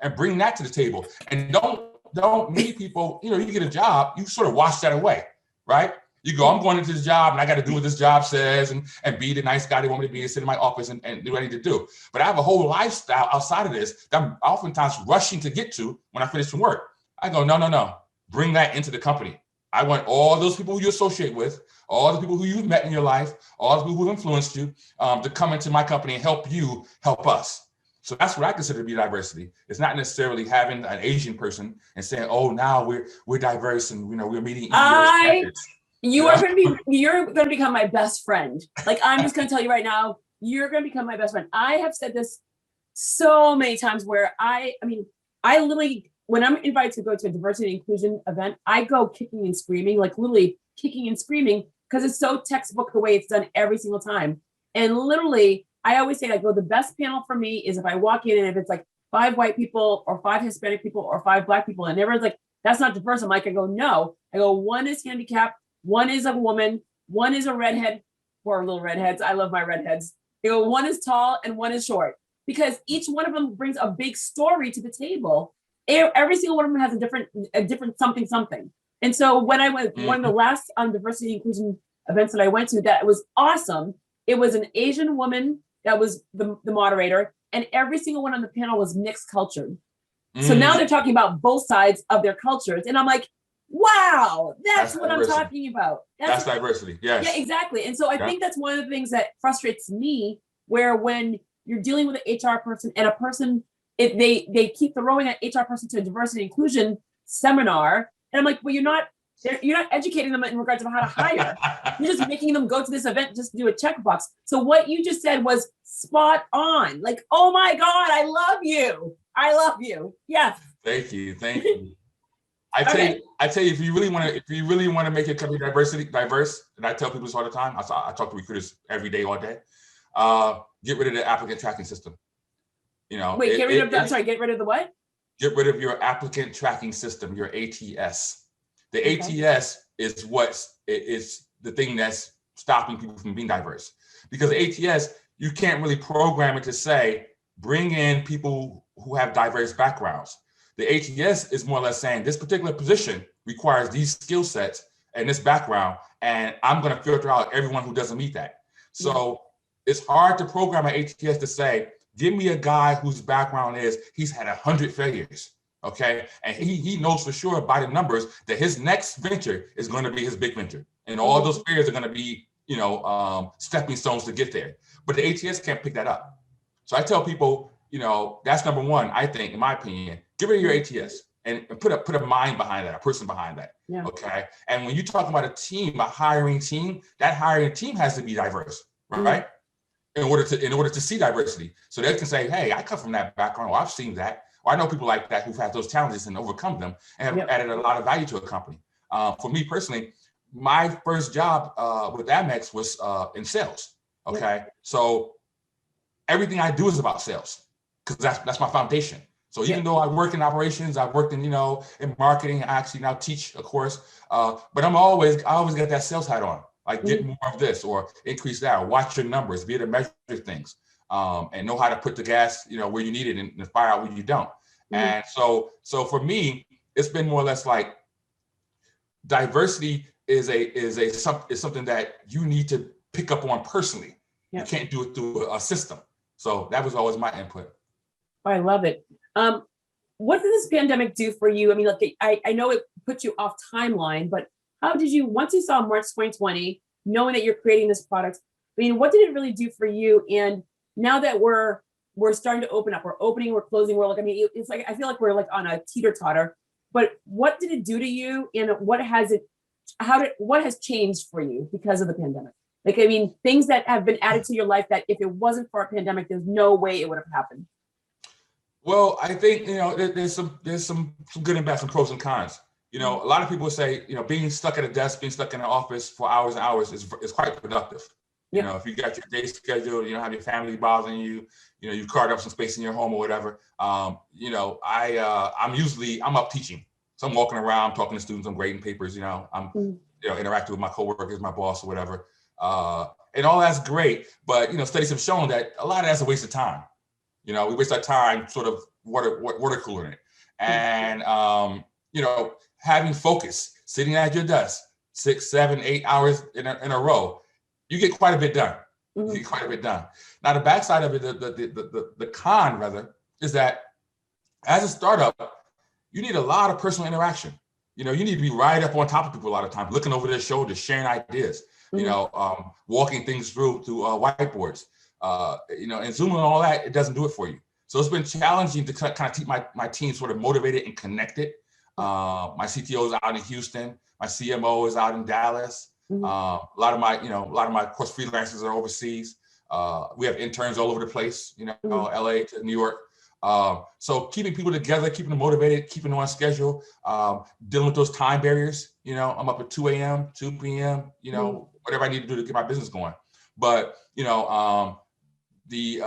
Speaker 1: And bring that to the table. And don't many people, you get a job, you sort of wash that away, right? You go, I'm going into this job and I got to do what this job says and be the nice guy they want me to be and sit in my office and do what I need to do. But I have a whole lifestyle outside of this that I'm oftentimes rushing to get to when I finish from work. I go, no, bring that into the company. I want all those people who you associate with, all the people who you've met in your life, all the people who influenced you to come into my company and help you help us. So that's what I consider to be diversity. It's not necessarily having an Asian person and saying, oh, now we're diverse and we're meeting standards.
Speaker 2: You're going to become my best friend. Like, I'm just going to tell you right now, you're going to become my best friend. I have said this so many times where I literally, when I'm invited to go to a diversity and inclusion event, I go kicking and screaming, like literally kicking and screaming, because it's so textbook the way it's done every single time. And literally, I always say, the best panel for me is if I walk in and if it's like 5 white people or 5 Hispanic people or 5 Black people, and everyone's like, that's not diverse. I'm like, I go, no. I go, one is handicapped, one is a woman, one is a redhead, poor little redheads. I love my redheads. I go, one is tall and one is short, because each one of them brings a big story to the table. Every single one of them has a different something. And so when I went, one of the last diversity and inclusion events that I went to, that was awesome. It was an Asian woman that was the moderator, and every single one on the panel was mixed cultured. So now they're talking about both sides of their cultures. And I'm like, wow, that's what
Speaker 1: diversity.
Speaker 2: I'm talking about.
Speaker 1: That's diversity. Yes.
Speaker 2: Yeah, exactly. And so I think that's one of the things that frustrates me, where when you're dealing with an HR person and a person, if they keep throwing an HR person to a diversity inclusion seminar, and I'm like, well, you're not educating them in regards to how to hire. You're just making them go to this event just to do a checkbox. So what you just said was spot on. Like, oh my God, I love you. I love you. Yes.
Speaker 1: Thank you. I tell you, if you really want to make your company diverse, and I tell people this all the time. I talk to recruiters every day, all day. Get rid of the applicant tracking system.
Speaker 2: Wait, get rid of the what?
Speaker 1: Get rid of your applicant tracking system, your ATS. The ATS is is the thing that's stopping people from being diverse. Because the ATS, you can't really program it to say, bring in people who have diverse backgrounds. The ATS is more or less saying this particular position requires these skill sets and this background, and I'm going to filter out everyone who doesn't meet that. So it's hard to program an ATS to say, give me a guy whose background is he's had 100 failures, okay? And he knows for sure by the numbers that his next venture is going to be his big venture. And all those failures are going to be, stepping stones to get there. But the ATS can't pick that up. So I tell people, that's number one, I think, in my opinion, get rid of your ATS and put a mind behind that, a person behind that, okay? And when you talk about a team, a hiring team, that hiring team has to be diverse, right? In order to see diversity. So they can say, hey, I come from that background, or I've seen that, or I know people like that who've had those challenges and overcome them and have added a lot of value to a company. For me personally, my first job with Amex was in sales, okay? So everything I do is about sales because that's my foundation. So even though I work in operations, I've worked in, in marketing, I actually now teach, of course, but I always got that sales hat on. Like get more of this or increase that, or watch your numbers, be able to measure things, and know how to put the gas, where you need it and fire out where you don't. And so for me, it's been more or less like diversity is something that you need to pick up on personally. You can't do it through a system. So that was always my input.
Speaker 2: I love it. What did this pandemic do for you? I mean, look, I know it put you off timeline, but how did you, once you saw March 2020, knowing that you're creating this product, I mean, what did it really do for you? And now that we're starting to open up, we're opening, we're closing, we're like, I mean, it's like, I feel like we're like on a teeter-totter, but what did it do to you? And what has changed for you because of the pandemic? Like, I mean, things that have been added to your life that if it wasn't for a pandemic, there's no way it would have happened.
Speaker 1: Well, I think, there's some good and bad, some pros and cons. A lot of people say, being stuck at a desk, being stuck in an office for hours and hours is quite productive. If you got your day scheduled, you don't have your family bothering you, you carved up some space in your home or whatever. I'm up teaching. So I'm walking around, talking to students, I'm grading papers, I'm interacting with my coworkers, my boss or whatever. And all that's great. But, studies have shown that a lot of that's a waste of time. We waste our time sort of water cooling it. And, having focus, sitting at your desk, 6, 7, 8 hours in a row, you get quite a bit done. You get quite a bit done. Now, the backside of it, the con rather, is that as a startup, you need a lot of personal interaction. You need to be right up on top of people a lot of times, looking over their shoulders, sharing ideas, walking things through whiteboards, and Zoom and all that, it doesn't do it for you. So it's been challenging to kind of keep my team sort of motivated and connected. My CTO is out in Houston. My CMO is out in Dallas. A lot of my of course freelancers are overseas. We have interns all over the place. LA to New York. So keeping people together, keeping them motivated, keeping them on schedule, dealing with those time barriers. I'm up at 2 a.m., 2 p.m. Whatever I need to do to get my business going. But the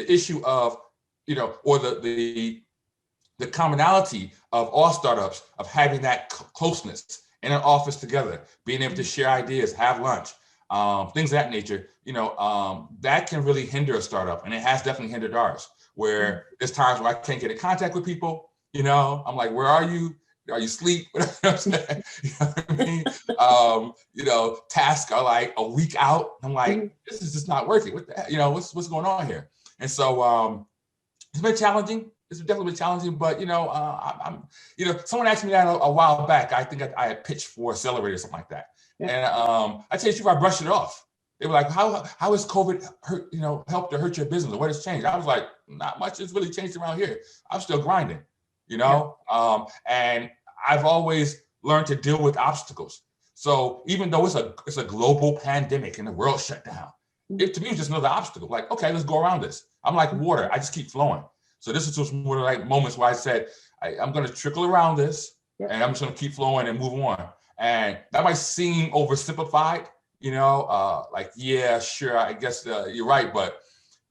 Speaker 1: issue of or the commonality of all startups of having that closeness in an office together, being able to share ideas, have lunch, things of that nature, that can really hinder a startup. And it has definitely hindered ours, where there's times where I can't get in contact with people. I'm like, where are you? Are you asleep? You know what I mean? Tasks are like a week out. I'm like, this is just not working. What the heck? What's going on here? And so it's been challenging. it's definitely been challenging, but I'm someone asked me that a while back. I think I had pitched for Accelerator or something like that. Yeah. And I tell you, I brushed it off. They were like, how has COVID hurt, helped or hurt your business, or what has changed? I was like, not much has really changed around here. I'm still grinding, Yeah. And I've always learned to deal with obstacles. So even though it's a global pandemic and the world shut down, to me, it's just another obstacle. Like, okay, let's go around this. I'm like water. I just keep flowing. So this is just one of like moments where I said, I'm going to trickle around this, and I'm just going to keep flowing and move on. And that might seem oversimplified, like, yeah, sure, I guess you're right, but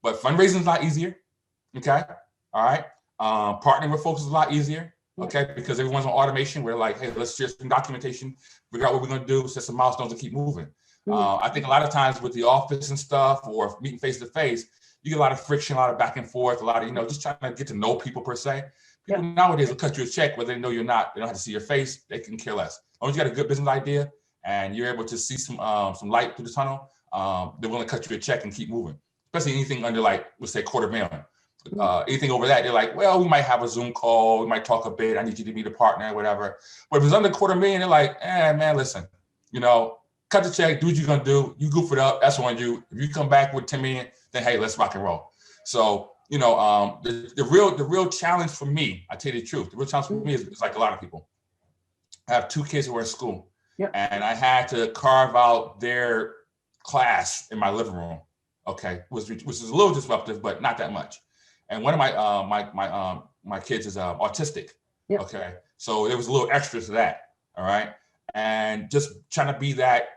Speaker 1: fundraising is a lot easier. Okay, all right. Partnering with folks is a lot easier. Okay, because everyone's on automation. We're like, hey, let's share some documentation, figure out what we're going to do, set some milestones, and keep moving. I think a lot of times with the office and stuff, or meeting face to face, you get a lot of friction, a lot of back and forth, a lot of, just trying to get to know people per se. People nowadays will cut you a check, whether they know you're not, they don't have to see your face, they can care less. As long as you got a good business idea and you're able to see some light through the tunnel, they're willing to cut you a check and keep moving. Especially anything under, like, let's say $250,000. Anything over that, they're like, well, we might have a Zoom call, we might talk a bit, I need you to be the partner, whatever. But if it's under $250,000, they're like, man, listen, cut the check, do what you're gonna do, you goof it up, that's on you. If you come back with $10 million, then hey, let's rock and roll. So, the real challenge for me, I tell you the truth, the real challenge for me is like a lot of people. I have 2 kids who are in school, and I had to carve out their class in my living room, okay, which is a little disruptive, but not that much. And one of my kids is autistic, okay, so there was a little extra to that, all right, and just trying to be that,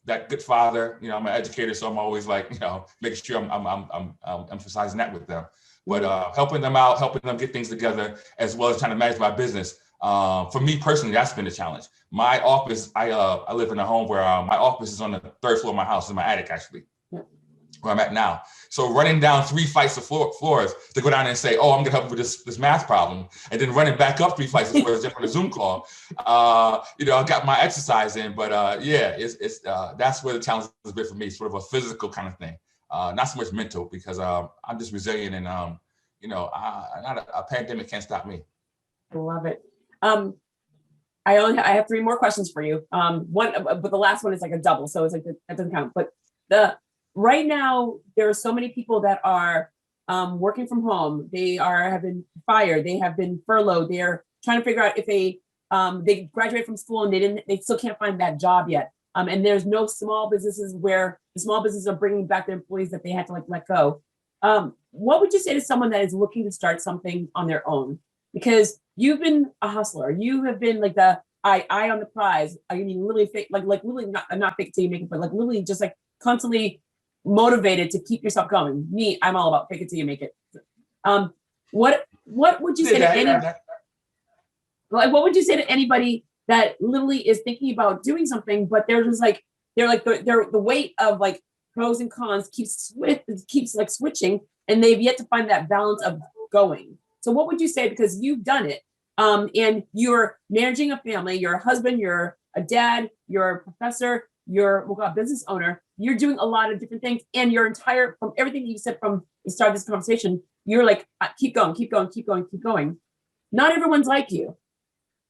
Speaker 1: that good father. I'm an educator, so I'm always like, making sure I'm emphasizing that with them. But helping them out, helping them get things together, as well as trying to manage my business. For me personally, that's been a challenge. My office, I live in a home where my office is on the 3rd floor of my house, in my attic actually, where I'm at now. So running down 3 flights of floors to go down and say, oh, I'm gonna help you with this math problem, and then running back up 3 flights of floors just on a Zoom call. I got my exercise in, but it's that's where the challenge has been for me, sort of a physical kind of thing, not so much mental, because I'm just resilient, and a pandemic can't stop me.
Speaker 2: Love it. I have 3 more questions for you. One, but the last one is like a double, so it's like that doesn't count. But right now, there are so many people that are working from home. They have been fired. They have been furloughed. They're trying to figure out if they graduate from school and they still can't find that job yet. And there's no small businesses where the small businesses are bringing back their employees that they had to let go. What would you say to someone that is looking to start something on their own? Because you've been a hustler. You have been like the eye on the prize. I mean, literally fake, like really not fake it till you make it, but like literally just like constantly motivated to keep yourself going. Me, I'm all about fake it till you make it. What would you say to what would you say to anybody that literally is thinking about doing something, but they're just like the weight of like pros and cons keeps like switching, and they've yet to find that balance of going. So what would you say, because you've done it, and you're managing a family, you're a husband, you're a dad, you're a professor, you're a business owner, you're doing a lot of different things, and your entire, from everything you said from the start of this conversation, you're like, keep going, keep going, keep going, keep going. Not everyone's like you.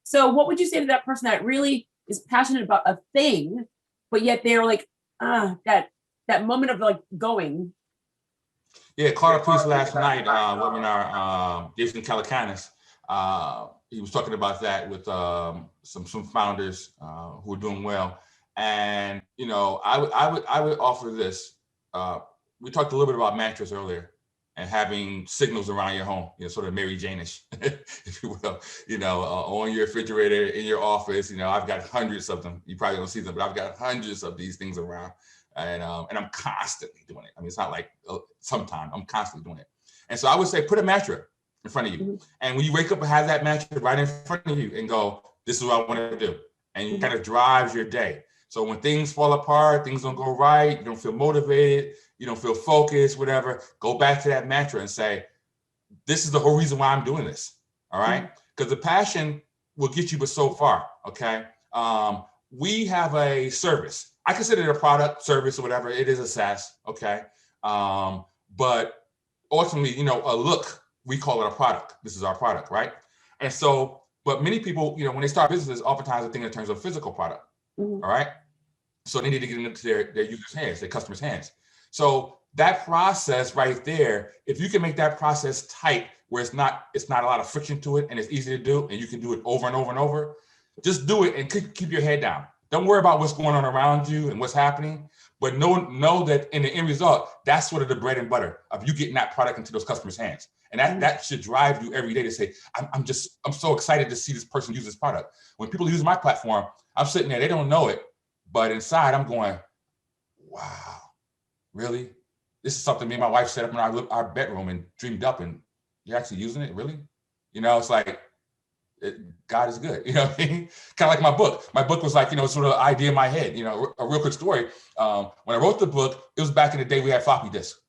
Speaker 2: So what would you say to that person that really is passionate about a thing, but yet they're like, that moment of like going?
Speaker 1: Yeah, caught a piece last night, webinar, Jason Calacanis. He was talking about that with some founders who are doing well. And, I would offer this. We talked a little bit about mantras earlier, and having signals around your home, sort of Mary Jane-ish, if you will, on your refrigerator, in your office. I've got hundreds of them. You probably don't see them, but I've got hundreds of these things around. And I'm constantly doing it. I mean, it's not like sometime, I'm constantly doing it. And so I would say, put a mantra in front of you. Mm-hmm. And when you wake up and have that mantra right in front of you and go, this is what I want to do. And it kind of drives your day. So when things fall apart, things don't go right, you don't feel motivated, you don't feel focused, whatever, go back to that mantra and say, this is the whole reason why I'm doing this. All right. Because the passion will get you but so far. Okay. We have a service. I consider it a product, service, or whatever. It is a SaaS, okay? But ultimately, a look we call it a product. This is our product, right? And so, but many people, you know, when they start businesses, oftentimes they think in terms of physical product, all right? So they need to get into their users' hands, their customers' hands. So that process right there, if you can make that process tight, where it's not a lot of friction to it, and it's easy to do, and you can do it over and over and over, just do it and keep your head down. Don't worry about what's going on around you and what's happening, but know that in the end result, that's sort of the bread and butter of you getting that product into those customers' hands. And that should drive you every day to say, I'm so excited to see this person use this product. When people use my platform, I'm sitting there, they don't know it, but inside I'm going, wow, really? This is something me and my wife set up in our bedroom and dreamed up, and you're actually using it, really? You know, it's like, God is good. You know what I mean? Kind of like my book. My book was like, you know, sort of an idea in my head. You know, a real quick story. When I wrote the book, it was back in the day we had floppy disks.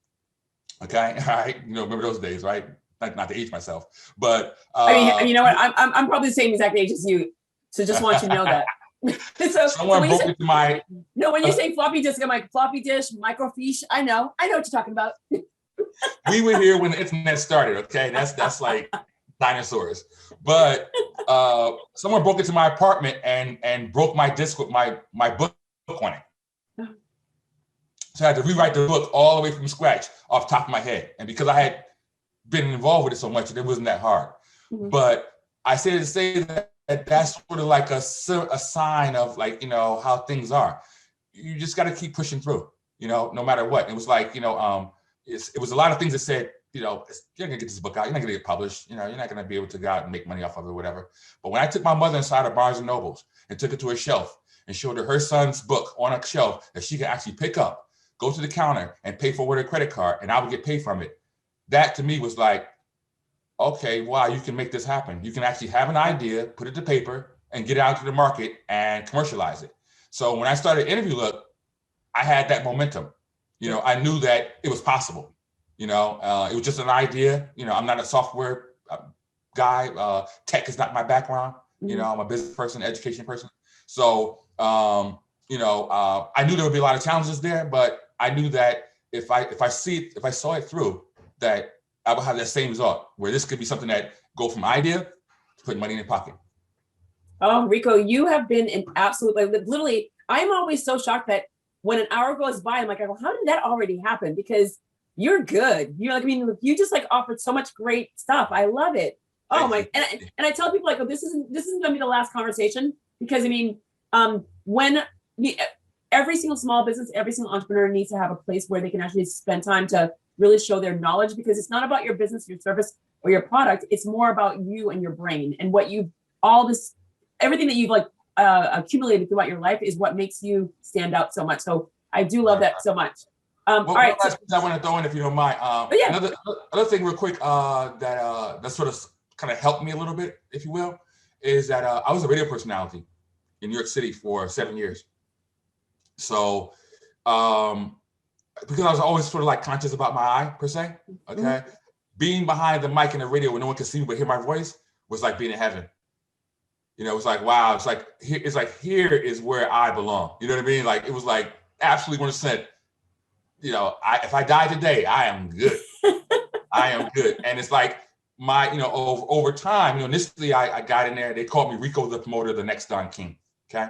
Speaker 1: Okay, all right. You know, remember those days, right? Not to age myself, but
Speaker 2: I mean, you know what? I'm probably the same exact age as you. So just want you to know that.
Speaker 1: Someone broke into my.
Speaker 2: No, when you say floppy disk, I'm like floppy disk, microfiche. I know what you're talking about.
Speaker 1: We were here when the internet started. Okay, that's like dinosaurs. But someone broke into my apartment and broke my disk with my book on it. So I had to rewrite the book all the way from scratch off the top of my head. And because I had been involved with it so much, it wasn't that hard. But I say to say that that's sort of like a sign of, like, you know, how things are. You just got to keep pushing through, you know, no matter what. It was like, you know, it was a lot of things that said, you know, you're not gonna get this book out, you're not gonna get published, you know, you're not gonna be able to go out and make money off of it or whatever. But when I took my mother inside of Barnes and Nobles and took her to a shelf and showed her son's book on a shelf that she could actually pick up, go to the counter and pay for with her credit card, and I would get paid from it. That to me was like, okay, wow, you can make this happen. You can actually have an idea, put it to paper, and get it out to the market and commercialize it. So when I started InterviewLook, I had that momentum. You know, I knew that it was possible. You know, it was just an idea. You know, I'm not a software guy. Tech is not my background. You know, I'm a business person, education person. So, you know, I knew there would be a lot of challenges there, but I knew that if I saw it through, that I would have that same result, where this could be something that go from idea to putting money in your pocket.
Speaker 2: Oh, Rico, you have been an absolute, like, literally, I'm always so shocked that when an hour goes by, I'm like, well, how did that already happen? Because you're good. You're like, I mean, you just like offered so much great stuff. I love it. Oh my, and I tell people, like, oh, this isn't gonna be the last conversation, because I mean, when every single small business, every single entrepreneur needs to have a place where they can actually spend time to really show their knowledge, because it's not about your business, your service, or your product. It's more about you and your brain, and what you've, everything that you've like accumulated throughout your life is what makes you stand out so much. So I do love that so much. All right.
Speaker 1: Last piece I want to throw in, if you don't mind. Another thing real quick that sort of kind of helped me a little bit, if you will, is that I was a radio personality in New York City for 7 years. So because I was always sort of like conscious about my eye, per se, okay? Being behind the mic in the radio where no one could see me but hear my voice was like being in heaven. You know, it was like, wow, here is where I belong. You know what I mean? Like, it was like absolutely 100%, you know, if I die today, I am good. I am good. And it's like my, you know, over time, you know, initially I got in there, they called me Rico the Promoter, the next Don King, okay?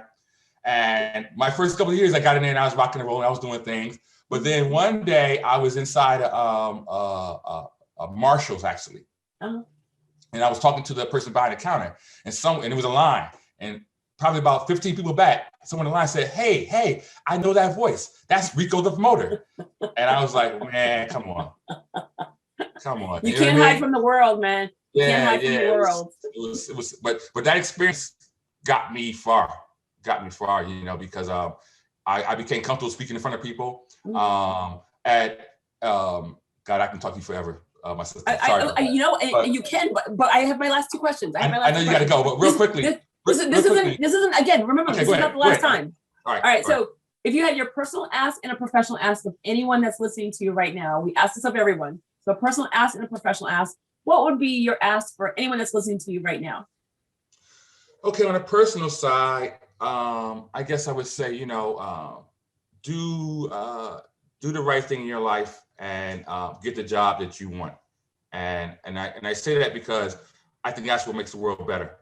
Speaker 1: And my first couple of years, I got in there and I was rocking and rolling, I was doing things. But then one day I was inside Marshall's, actually. And I was talking to the person behind the counter, and it was a line, and probably about 15 people back, someone in the line said, hey, I know that voice. That's Rico the Promoter. And I was like, man, come on.
Speaker 2: You can't hide from the world, man. You can't hide from the world.
Speaker 1: It was, but that experience got me far, you know, because I became comfortable speaking in front of people. God, I can talk to you forever. My sister. Sorry.
Speaker 2: You know, you can, but I have my last two questions.
Speaker 1: I know you got to go, but real quickly.
Speaker 2: This isn't again. Remember, this is not the last time.
Speaker 1: All
Speaker 2: right. So, if you had your personal ask and a professional ask of anyone that's listening to you right now, we ask this of everyone. So, a personal ask and a professional ask. What would be your ask for anyone that's listening to you right now?
Speaker 1: Okay, on a personal side, I guess I would say, you know, do the right thing in your life and get the job that you want. And I say that because I think that's what makes the world better.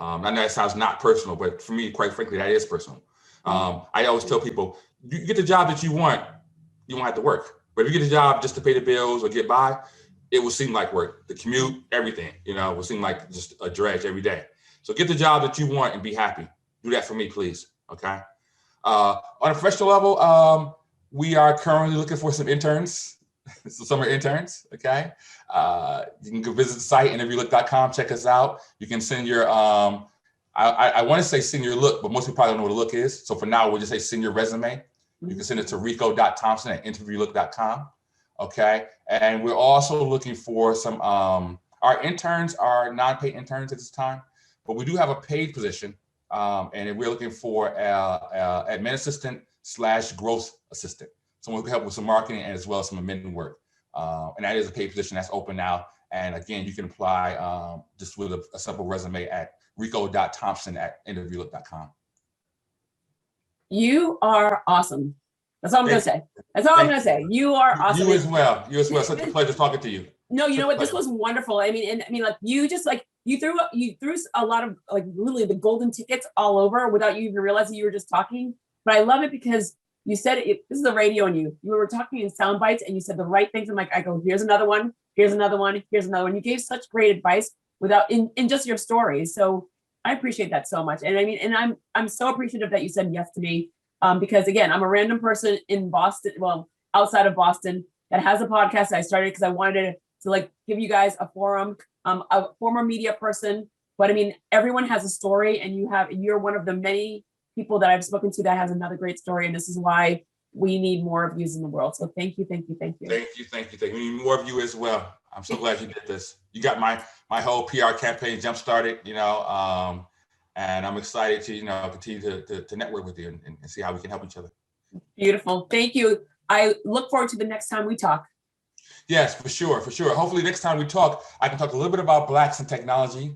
Speaker 1: I know that sounds not personal, but for me, quite frankly, that is personal. I always tell people, you get the job that you won't have to work. But if you get a job just to pay the bills or get by, it will seem like work. The commute, everything, will seem like just a dredge every day. So get the job that you want and be happy. Do that for me, please. Okay. On a professional level, we are currently looking for some interns, some summer interns. Okay. You can go visit the site, interviewLook.com. Check us out. You can send your, I want to say send your look, but most people probably don't know what a look is. So for now, we'll just say send your resume. You can send it to rico.thompson@interviewlook.com. Okay. And we're also looking for some, our interns are non-paid interns at this time, but we do have a paid position. And we're looking for admin assistant / growth assistant. Someone who can help with some marketing and as well as some admin work. And that is a paid position that's open now. And again, you can apply just with a simple resume at rico.thompson@interviewlook.com.
Speaker 2: You are awesome. That's all I'm going to say. That's all I'm going to say. You are awesome.
Speaker 1: You as well. You as well. Such a pleasure talking to you.
Speaker 2: No, you know what? This was wonderful. I mean, like you threw a lot of like really the golden tickets all over without you even realizing you were just talking. But I love it because you said it. This is the radio in you. You were talking in sound bites and you said the right things. I'm like, I go, here's another one. Here's another one. Here's another one. You gave such great advice without in just your stories. So I appreciate that so much. And I mean, and I'm so appreciative that you said yes to me. Because again, I'm a random person in Boston, well, outside of Boston, that has a podcast that I started because I wanted to like give you guys a forum. A former media person, but I mean, everyone has a story, and you're one of the many people that I've spoken to that has another great story, and this is why we need more of yous in the world. So thank you, thank you, thank you.
Speaker 1: Thank you, thank you, thank you. We need more of you as well. I'm so glad you did this. You got my whole PR campaign jump started, and I'm excited to continue to network with you and see how we can help each other.
Speaker 2: Beautiful, thank you. I look forward to the next time we talk.
Speaker 1: Yes, for sure, for sure. Hopefully next time we talk, I can talk a little bit about Blacks in Technology,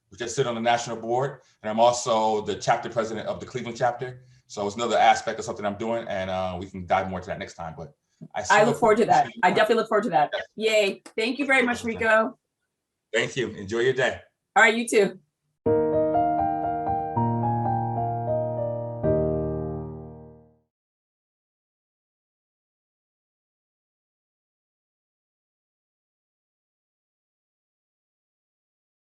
Speaker 1: which I sit on the national board, and I'm also the chapter president of the Cleveland chapter. So it's another aspect of something I'm doing, and we can dive more into that next time. But
Speaker 2: I look forward to that. I definitely look forward to that. Yay. Thank you very much, Rico.
Speaker 1: Thank you. Enjoy your day.
Speaker 2: All right, you too.